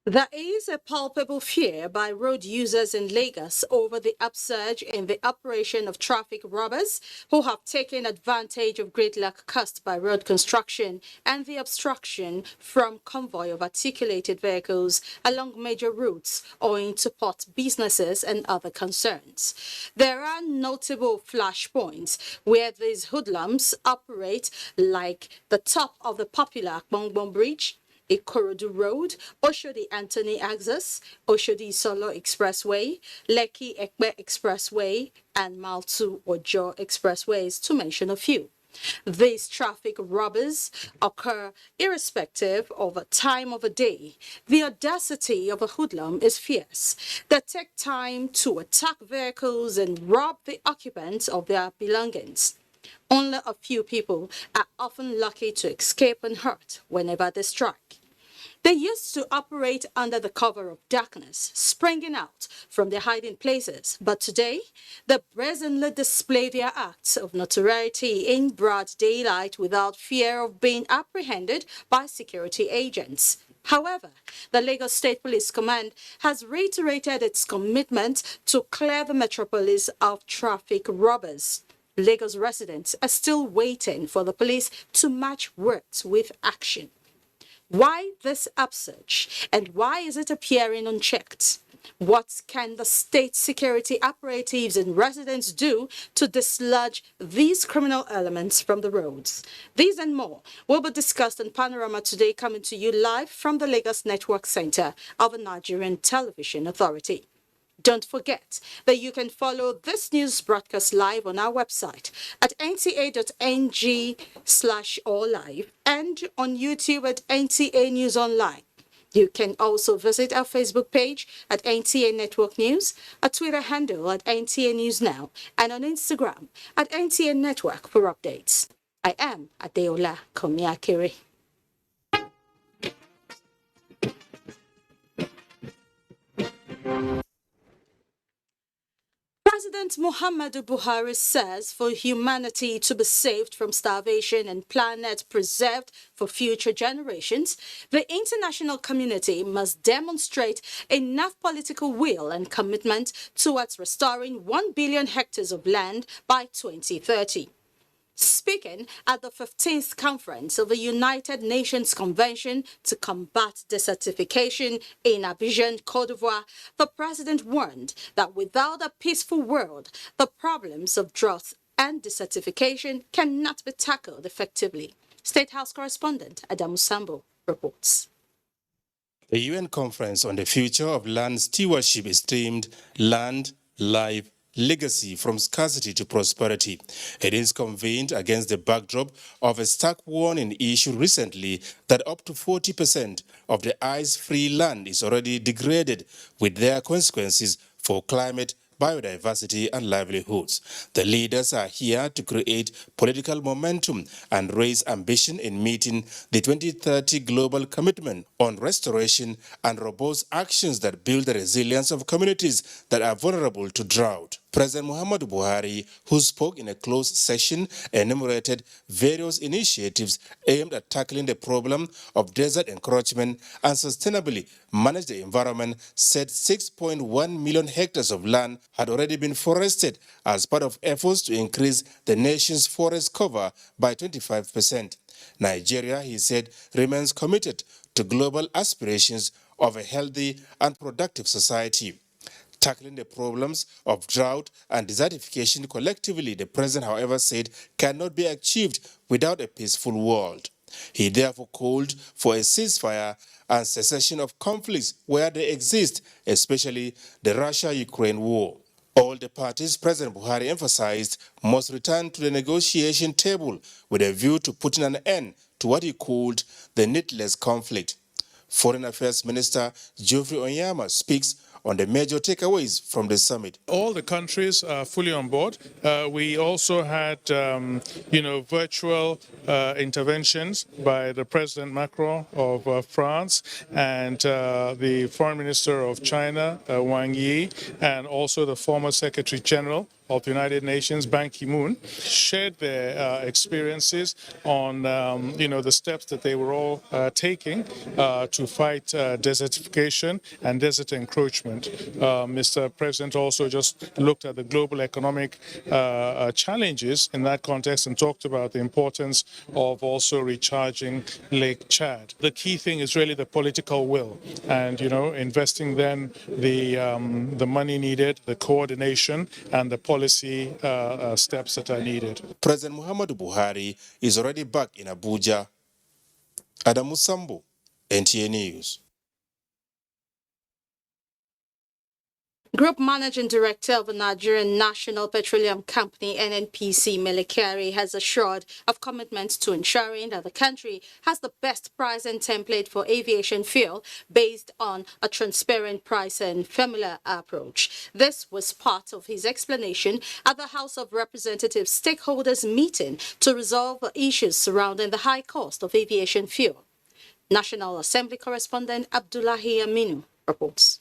There is a palpable fear by road users in Lagos over the upsurge in the operation of traffic robbers who have taken advantage of great luck caused by road construction and the obstruction from convoy of articulated vehicles along major routes owing to port businesses and other concerns. There are notable flashpoints where these hoodlums operate, like the top of the popular Akbongbon Bridge, Ikorodu Road, Oshodi Anthony Axis, Oshodi Solo Expressway, Lekki Ekpe Expressway, and Maltu Ojo Expressways, to mention a few. These traffic robbers occur irrespective of the time of the day. The audacity of a hoodlum is fierce. They take time to attack vehicles and rob the occupants of their belongings. Only a few people are often lucky to escape unhurt whenever they strike. They used to operate under the cover of darkness, springing out from their hiding places, but today they brazenly display their acts of notoriety in broad daylight without fear of being apprehended by security agents. However, the Lagos State Police Command has reiterated its commitment to clear the metropolis of traffic robbers. Lagos residents are still waiting for the police to match words with action. Why this upsurge, and why is it appearing unchecked? What can the state security operatives and residents do to dislodge these criminal elements from the roads? These and more will be discussed on Panorama today, coming to you live from the Lagos Network Center of the Nigerian Television Authority. Don't forget that you can follow this news broadcast live on our website at nta.ng/alllive and on YouTube at NTA News Online. You can also visit our Facebook page at NTA Network News, a Twitter handle at NTA News Now, and on Instagram at NTA Network for updates. I am Adeola Komiakere. President Muhammadu Buhari says for humanity to be saved from starvation and planet preserved for future generations, the international community must demonstrate enough political will and commitment towards restoring 1 billion hectares of land by 2030. Speaking at the 15th conference of the United Nations Convention to Combat Desertification in Abuja, Côte d'Ivoire, the president warned that without a peaceful world, the problems of drought and desertification cannot be tackled effectively. State House correspondent Adamu Sambo reports. The UN Conference on the Future of Land Stewardship is themed Land, Life, Legacy from Scarcity to Prosperity. It is convened against the backdrop of a stark warning issued recently that up to 40% of the ice-free land is already degraded, with their consequences for climate, biodiversity and livelihoods. The leaders are here to create political momentum and raise ambition in meeting the 2030 global commitment on restoration and robust actions that build the resilience of communities that are vulnerable to drought. President Muhammadu Buhari, who spoke in a closed session, enumerated various initiatives aimed at tackling the problem of desert encroachment and sustainably manage the environment, said 6.1 million hectares of land had already been forested as part of efforts to increase the nation's forest cover by 25%. Nigeria, he said, remains committed to global aspirations of a healthy and productive society. Tackling the problems of drought and desertification collectively, the president, however, said cannot be achieved without a peaceful world. He therefore called for a ceasefire and cessation of conflicts where they exist, especially the Russia-Ukraine war. All the parties, President Buhari emphasized, must return to the negotiation table with a view to putting an end to what he called the needless conflict. Foreign Affairs Minister Geoffrey Onyema speaks on the major takeaways from the summit. All the countries are fully on board. We also had, virtual interventions by the President Macron of France and the Foreign Minister of China, Wang Yi, and also the former Secretary General of the United Nations, Ban Ki-moon, shared their experiences on, the steps that they were all taking to fight desertification and desert encroachment. Mr. President also just looked at the global economic challenges in that context and talked about the importance of also recharging Lake Chad. The key thing is really the political will and, investing then the money needed, the coordination and the policy steps that are needed. President Muhammadu Buhari is already back in Abuja. Adamu Sambo, NTA News. Group Managing Director of the Nigerian National Petroleum Company, NNPC, Melekari, has assured of commitment to ensuring that the country has the best pricing template for aviation fuel based on a transparent price and familiar approach. This was part of his explanation at the House of Representatives stakeholders meeting to resolve issues surrounding the high cost of aviation fuel. National Assembly correspondent Abdullahi Aminu reports.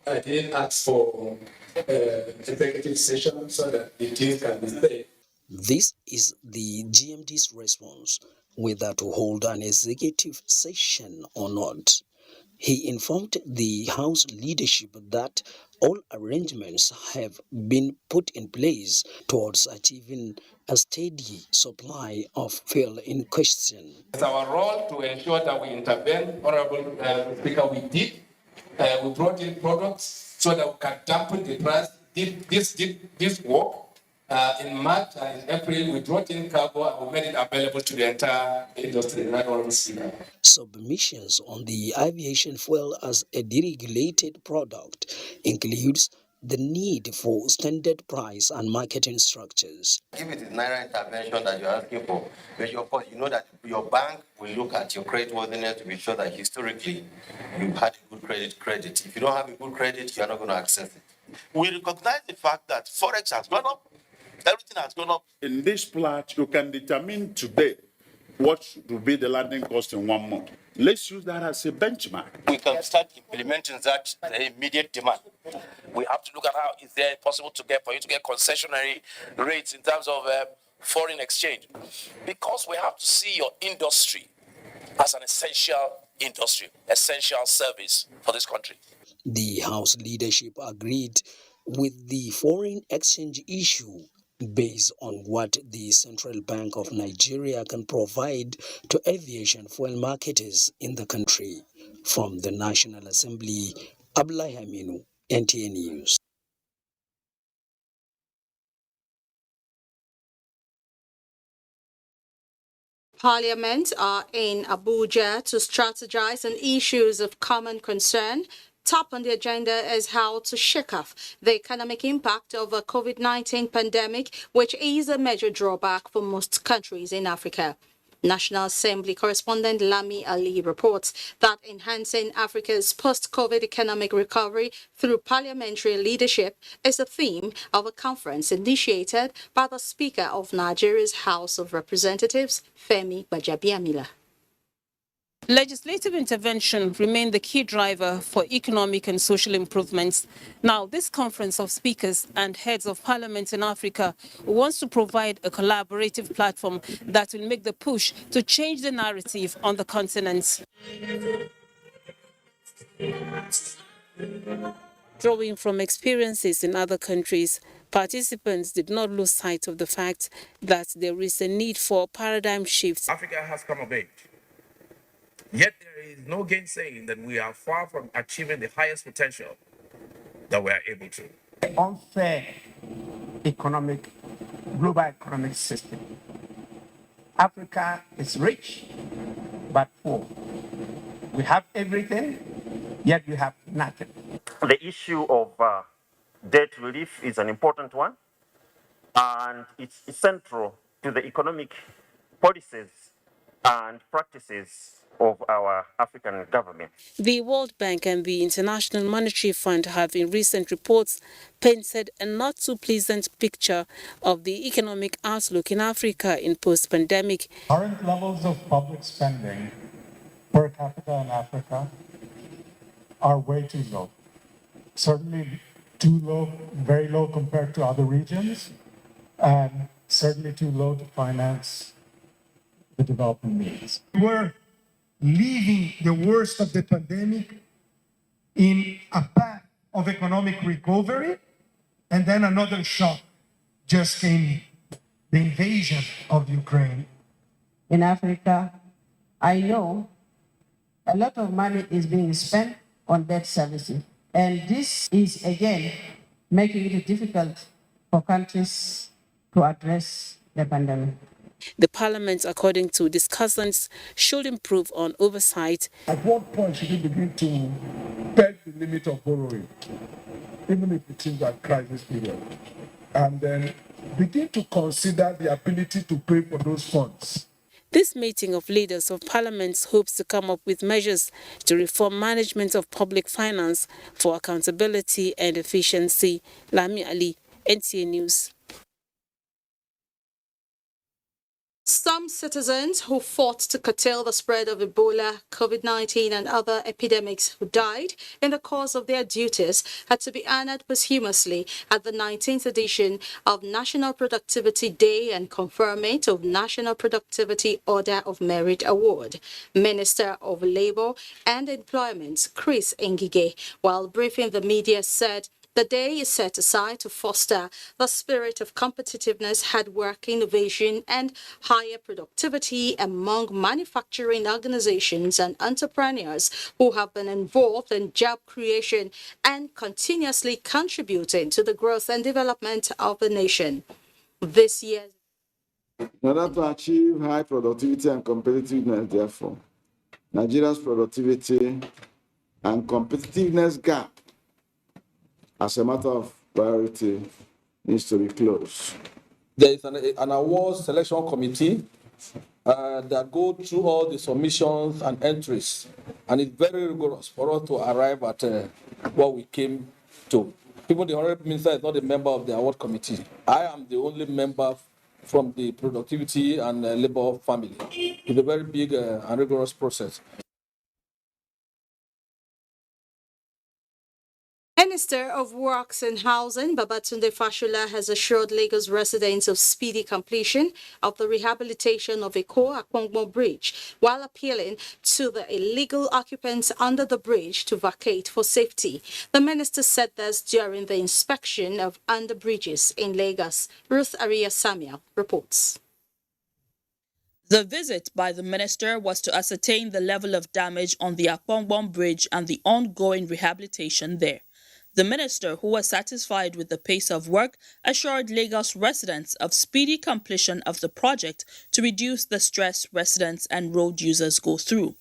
I didn't ask for executive session so that the team can be stayed. This is the GMD's response, whether to hold an executive session or not. He informed the House leadership that all arrangements have been put in place towards achieving a steady supply of fuel in question. It's our role to ensure that we intervene. Honorable Speaker, we did. We brought in products so that we can dampen the price. This work in March and in April, we brought in cargo and we made it available to the entire industry. Submissions on the aviation fuel as a deregulated product includes the need for standard price and marketing structures. If it is Naira intervention that you're asking for, which of course you know that your bank will look at your creditworthiness to be sure that historically you've had a good credit. If you don't have a good credit, you're not going to access it. We recognize the fact that Forex has gone up, everything has gone up. In this plot, you can determine today what will be the landing cost in 1 month. Let's use that as a benchmark. We can start implementing that the immediate demand. We have to look at how is there possible for you to get concessionary rates in terms of foreign exchange, because we have to see your industry as an essential industry, essential service for this country. The House leadership agreed with the foreign exchange issue based on what the Central Bank of Nigeria can provide to aviation fuel marketers in the country. From the National Assembly, Abdullahi Aminu, NTA News. Parliament are in Abuja to strategize on issues of common concern. Top on the agenda is how to shake off the economic impact of a COVID-19 pandemic, which is a major drawback for most countries in Africa. National Assembly correspondent Lami Ali reports that enhancing Africa's post-COVID economic recovery through parliamentary leadership is the theme of a conference initiated by the Speaker of Nigeria's House of Representatives, Femi Gbajabiamila. Legislative intervention remained the key driver for economic and social improvements. Now, this Conference of Speakers and Heads of Parliament in Africa wants to provide a collaborative platform that will make the push to change the narrative on the continent. Drawing from experiences in other countries, participants did not lose sight of the fact that there is a need for paradigm shifts. Africa has come of age. Yet there is no gainsaying that we are far from achieving the highest potential that we are able to. Unfair global economic system. Africa is rich, but poor. We have everything, yet we have nothing. The issue of debt relief is an important one, and it's central to the economic policies and practices of our African government. The World Bank and the International Monetary Fund have in recent reports painted a not too pleasant picture of the economic outlook in Africa in post-pandemic. Current levels of public spending per capita in Africa are way too low. Certainly too low, very low compared to other regions, and certainly too low to finance the development needs. We're leaving the worst of the pandemic in a path of economic recovery, and then another shock just came, the invasion of Ukraine. In Africa, I know a lot of money is being spent on debt servicing. And this is, again, making it difficult for countries to address the pandemic. The parliament, according to discussants, should improve on oversight. At what point should we begin to peg the limit of borrowing, even if it is at crisis period, and then begin to consider the ability to pay for those funds? This meeting of leaders of parliaments hopes to come up with measures to reform management of public finance for accountability and efficiency. Lami Ali, NTA News. Some citizens who fought to curtail the spread of Ebola, COVID-19 and other epidemics who died in the course of their duties had to be honored posthumously at the 19th edition of National Productivity Day and conferment of National Productivity Order of Merit Award. Minister of Labour and Employment, Chris Ngige, while briefing the media, said the day is set aside to foster the spirit of competitiveness, hard work, innovation, and higher productivity among manufacturing organizations and entrepreneurs who have been involved in job creation and continuously contributing to the growth and development of the nation. This year, in order to achieve high productivity and competitiveness, therefore, Nigeria's productivity and competitiveness gap as a matter of priority needs to be closed. There is an award selection committee that go through all the submissions and entries, and it's very rigorous for us to arrive at what we came to. Even the Honorable Minister is not a member of the award committee. I am the only member from the productivity and labor family. It's a very big and rigorous process. Minister of Works and Housing, Babatunde Fashola, has assured Lagos residents of speedy completion of the rehabilitation of Eko-Akpongbo Bridge, while appealing to the illegal occupants under the bridge to vacate for safety. The minister said this during the inspection of underbridges in Lagos. Ruth Aria Samuel reports. The visit by the minister was to ascertain the level of damage on the Akpongbo Bridge and the ongoing rehabilitation there. The minister, who was satisfied with the pace of work, assured Lagos residents of speedy completion of the project to reduce the stress residents and road users go through.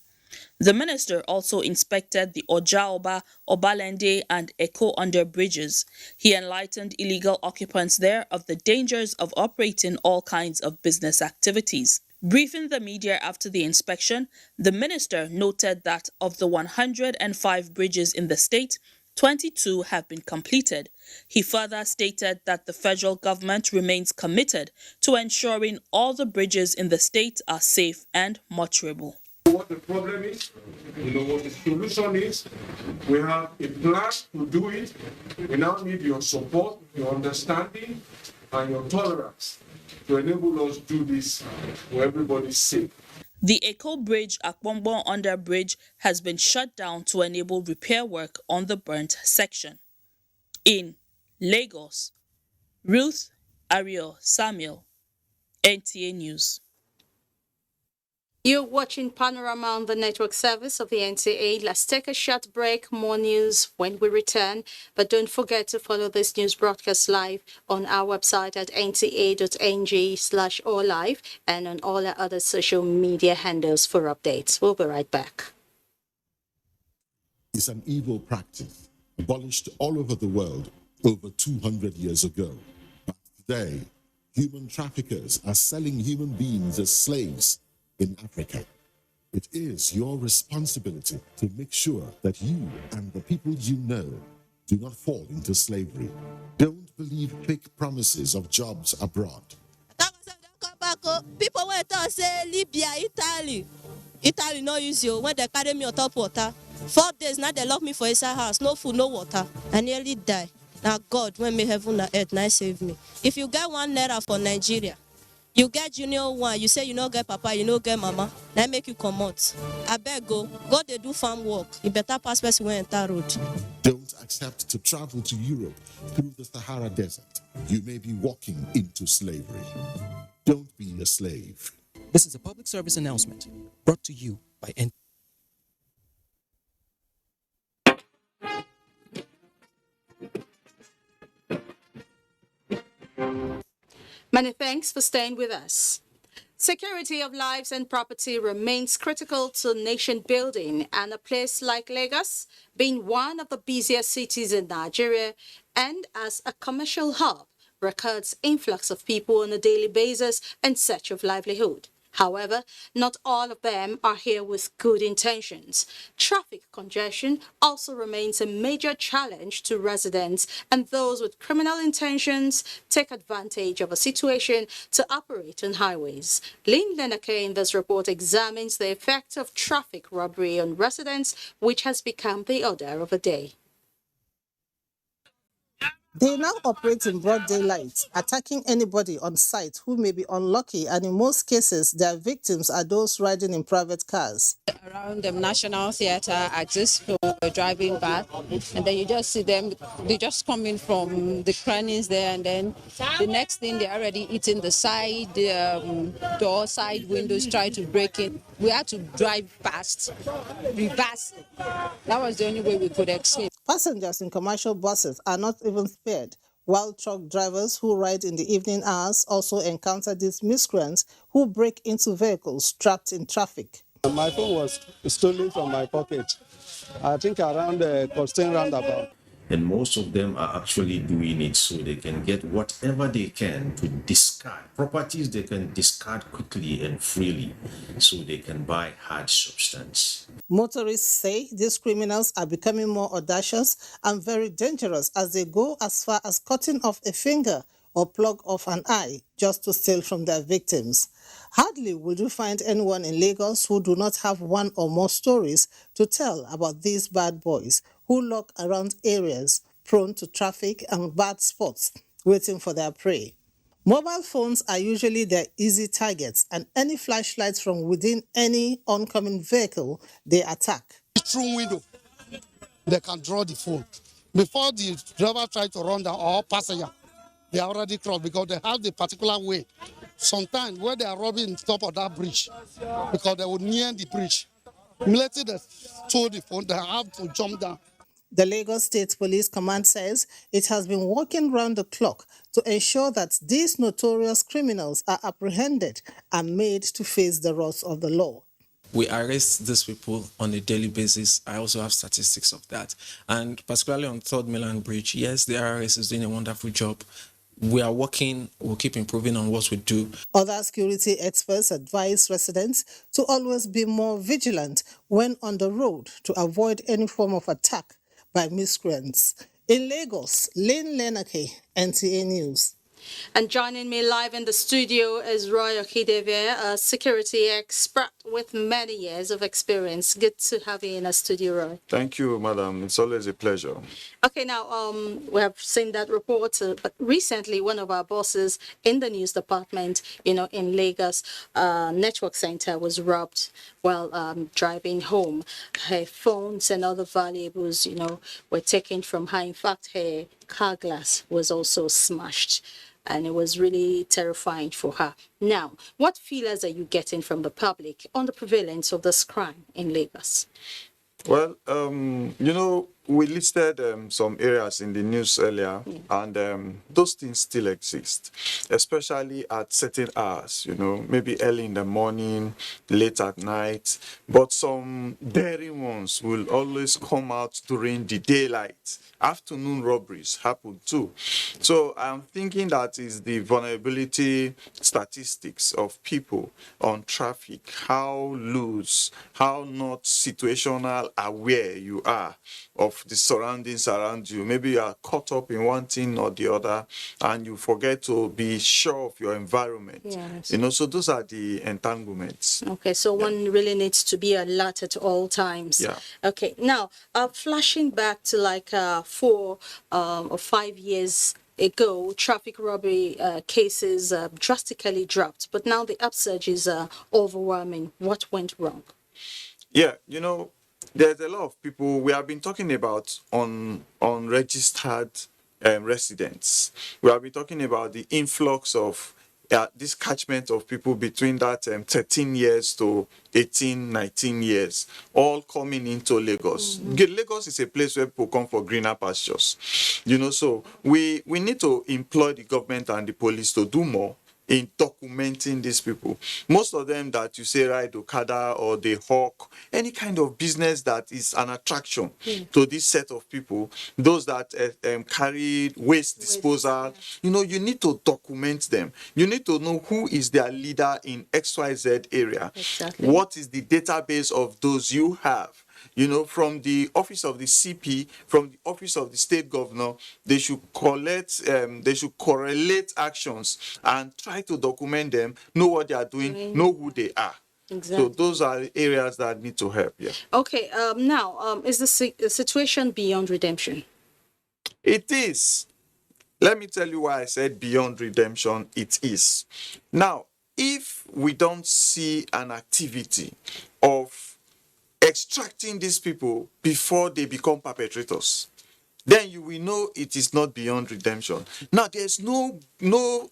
The minister also inspected the Ojaoba, Obalende and Eko underbridges. He enlightened illegal occupants there of the dangers of operating all kinds of business activities. Briefing the media after the inspection, the minister noted that of the 105 bridges in the state, 22 have been completed. He further stated that the federal government remains committed to ensuring all the bridges in the state are safe and motorable. What the problem is, what the solution is. We have a plan to do it. We now need your support, your understanding, and your tolerance to enable us to do this for everybody's sake. The Eko Bridge Akpongbo underbridge has been shut down to enable repair work on the burnt section. In Lagos, Ruth Ariel Samuel, NTA News. You're watching Panorama on the network service of the NTA. Let's take a short break. More news when we return. But don't forget to follow this news broadcast live on our website at nta.ng/alllive and on all our other social media handles for updates. We'll be right back. It's an evil practice abolished all over the world over 200 years ago. But today, human traffickers are selling human beings as slaves in Africa. It is your responsibility to make sure that you and the people you know do not fall into slavery. Don't believe fake promises of jobs abroad. People went to say Libya, Italy no use you when they carry me on top water. 4 days now they lock me for inside house, no food, no water. I nearly die. Now God, when me heaven and earth, now save me. If you get 1 naira for Nigeria, you get junior one, you say you no get papa, you no get mama, now make you come out. I beg go they do farm work. You better pass person when enter road. Don't accept to travel to Europe through the Sahara Desert. You may be walking into slavery. Don't be a slave. This is a public service announcement brought to you by NTA. Many thanks for staying with us. Security of lives and property remains critical to nation building, and a place like Lagos, being one of the busiest cities in Nigeria and as a commercial hub, records influx of people on a daily basis in search of livelihood. However, not all of them are here with good intentions. Traffic congestion also remains a major challenge to residents, and those with criminal intentions take advantage of a situation to operate on highways. Lynn Lenake in this report examines the effect of traffic robbery on residents, which has become the order of the day. They now operate in broad daylight, attacking anybody on sight who may be unlucky, and in most cases, their victims are those riding in private cars. Around the National Theatre, access for driving back, and then you just see them, they just come in from the crannies there, and then the next thing they're already eating the side door, side windows, try to break it. We had to drive fast, reverse it. That was the only way we could escape. Passengers in commercial buses are not even spared, while truck drivers who ride in the evening hours also encounter these miscreants who break into vehicles trapped in traffic. My phone was stolen from my pocket, I think around the Costain roundabout. And most of them are actually doing it so they can get whatever they can to discard. Properties they can discard quickly and freely so they can buy hard substance. Motorists say these criminals are becoming more audacious and very dangerous as they go as far as cutting off a finger or plug off an eye just to steal from their victims. Hardly will you find anyone in Lagos who do not have one or more stories to tell about these bad boys who lurk around areas prone to traffic and bad spots, waiting for their prey. Mobile phones are usually their easy targets, and any flashlights from within any oncoming vehicle they attack. Through window, they can draw the phone. Before the driver tries to run down or passenger, they are already crossed because they have the particular way. Sometimes when they are robbing top of that bridge, because they would near the bridge, immediately they stole the phone, they have to jump down. The Lagos State Police Command says it has been working round the clock to ensure that these notorious criminals are apprehended and made to face the wrath of the law. We arrest these people on a daily basis. I also have statistics of that. And particularly on 3rd Mainland Bridge, yes, the IRS is doing a wonderful job. We are working, we'll keep improving on what we do. Other security experts advise residents to always be more vigilant when on the road to avoid any form of attack by miscreants. In Lagos, Lynn Lenake, NTA News. And joining me live in the studio is Royalhidever, a security expert with many years of experience. Good to have you in our studio, Roy. Thank you, madam. It's always a pleasure. Okay, now we have seen that report, but recently one of our bosses in the news department, in Lagos, network center was robbed while driving home. Her phones and other valuables, were taken from her. In fact, her car glass was also smashed. And it was really terrifying for her. Now, what feelers are you getting from the public on the prevalence of this crime in Lagos? Well, we listed some areas in the news earlier, and those things still exist, especially at certain hours, maybe early in the morning, late at night. But some daring ones will always come out during the daylight. Afternoon robberies happen too. So I'm thinking that is the vulnerability statistics of people on traffic, how loose, how not situational aware you are of the surroundings around you. Maybe you are caught up in one thing or the other, and you forget to be sure of your environment. Yes. So those are the entanglements. Okay, so one really needs to be alert at all times. Yeah. Okay, now flashing back to like 4 or 5 years ago, traffic robbery cases drastically dropped, but now the upsurge is overwhelming. What went wrong? Yeah, there's a lot of people we have been talking about unregistered residents. We have been talking about the influx of this catchment of people between that 13 years to 18, 19 years, all coming into Lagos. Lagos is a place where people come for greener pastures. So we need to employ the government and the police to do more in documenting these people. Most of them that you say ride Okada or they hawk, any kind of business that is an attraction to this set of people, those that carry waste disposal, you need to document them. You need to know who is their leader in XYZ area. Exactly. What is the database of those you have? From the office of the CP, from the office of the state governor, they should correlate actions and try to document them, know what they are doing, know who they are. Exactly. So those are areas that need to help. Yeah. Okay. Now, is the situation beyond redemption? It is. Let me tell you why I said beyond redemption. It is. Now, if we don't see an activity of extracting these people before they become perpetrators, then you will know it is not beyond redemption. Now, there's no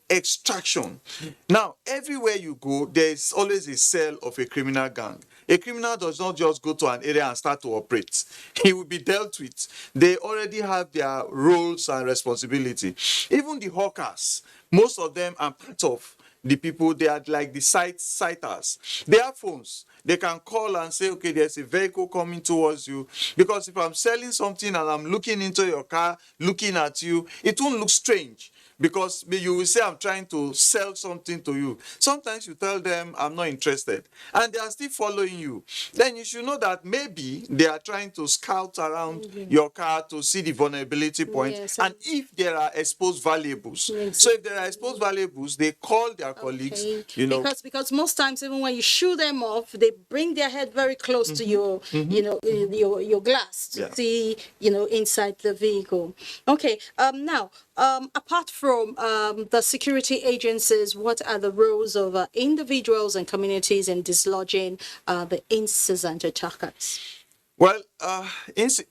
extraction. Now, everywhere you go, there's always a cell of a criminal gang. A criminal does not just go to an area and start to operate. He will be dealt with. They already have their roles and responsibility. Even the hawkers, most of them are part of the people. They are like the sighters. They have phones. They can call and say, okay, there's a vehicle coming towards you. Because if I'm selling something and I'm looking into your car, looking at you, it won't look strange. Because you will say, I'm trying to sell something to you. Sometimes you tell them, I'm not interested. And they are still following you. Then you should know that maybe they are trying to scout around your car to see the vulnerability point. Yes, and if there are exposed valuables. Exactly. So if there are exposed valuables, they call their colleagues. Because most times, even when you shoo them off, they bring their head very close to your, your glass to see, inside the vehicle. Okay. Now, apart from the security agencies, what are the roles of individuals and communities in dislodging the incessant attackers? Well,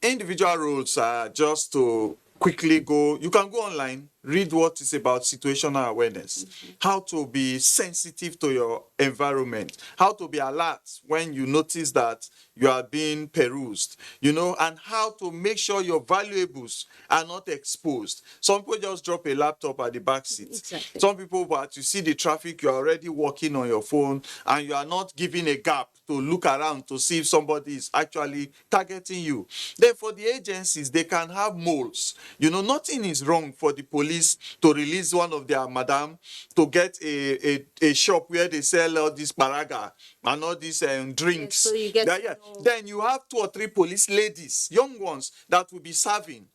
individual roles are just to quickly go. You can go online, read what is about situational awareness, how to be sensitive to your environment, how to be alert when you notice that you are being perused, and how to make sure your valuables are not exposed. Some people just drop a laptop at the back seat. Exactly. Some people, but you see the traffic, you're already working on your phone and you are not giving a gap to look around to see if somebody is actually targeting you. Then for the agencies, they can have moles. Nothing is wrong for the police to release one of their madam to get a shop where they sell all this paraga and all these drinks. Yes, so you get Then you have 2 or 3 police ladies, young ones, that will be serving.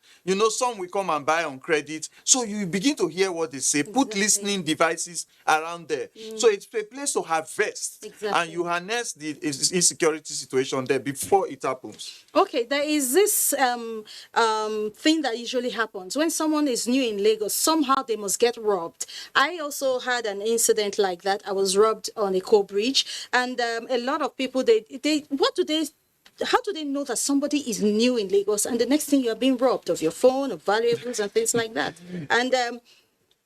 Some will come and buy on credit. So you begin to hear what they say. Exactly. Put listening devices around there. So it's a place to harvest. Exactly. And you harness the insecurity situation there before it happens. Okay, there is this thing that usually happens when someone is new in Lagos. Somehow they must get robbed. I also had an incident like that. I was robbed on a co-bridge, and a lot of people how do they know that somebody is new in Lagos and the next thing you are being robbed of your phone, of valuables and things like that? And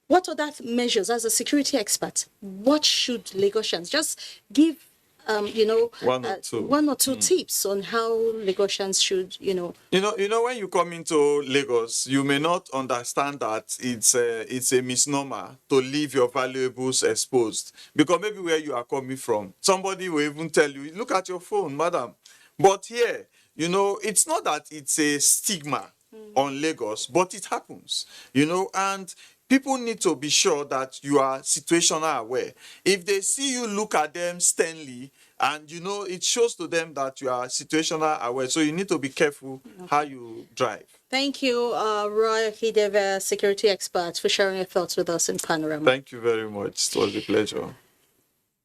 what are that measures as a security expert? What should Lagosians just give one or two tips on how Lagosians should, when you come into Lagos, you may not understand that it's a misnomer to leave your valuables exposed, because maybe where you are coming from, somebody will even tell you, look at your phone, madam. But here, it's not that it's a stigma on Lagos, but it happens, and people need to be sure that you are situational aware. If they see you look at them sternly, and it shows to them that you are situational aware. So you need to be careful how you drive. Thank you, Royalhidever security expert, for sharing your thoughts with us in Panorama. Thank you very much. It was a pleasure.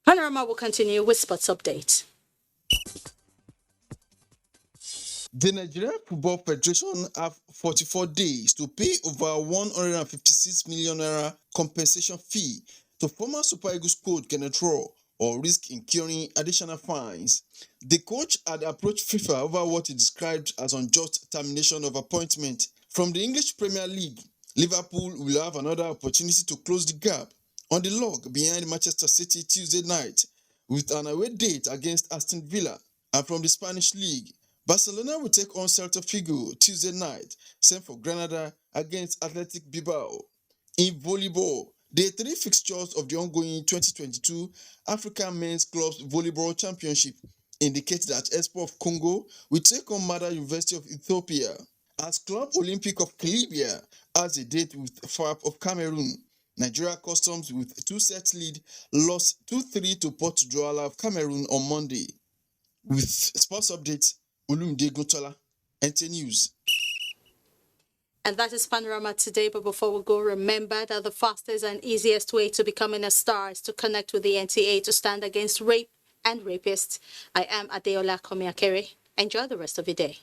Panorama will continue with sports update. The Nigerian Football Federation have 44 days to pay over 156 million naira compensation fee to former Super Eagles coach Kenneth Rowe, or risk incurring additional fines. The coach had approached FIFA over what he described as unjust termination of appointment. From the English Premier League, Liverpool will have another opportunity to close the gap on the log behind Manchester City Tuesday night with an away date against Aston Villa. And from the Spanish League, Barcelona will take on Celta Figo Tuesday night, same for Granada against Athletic Bilbao. In volleyball, the 3 fixtures of the ongoing 2022 African Men's Clubs Volleyball Championship indicate that Espoir of Congo will take on Mada University of Ethiopia, as Club Olympic of Kilibia has a date with FAP of Cameroon. Nigeria Customs, with 2-set lead, lost 2-3 to Port Douala of Cameroon on Monday. With sports updates, Olumide Gotola, NTA News. And that is Panorama today. But before we go, remember that the fastest and easiest way to becoming a star is to connect with the NTA to stand against rape and rapists. I am Adeola Komiakere. Enjoy the rest of your day.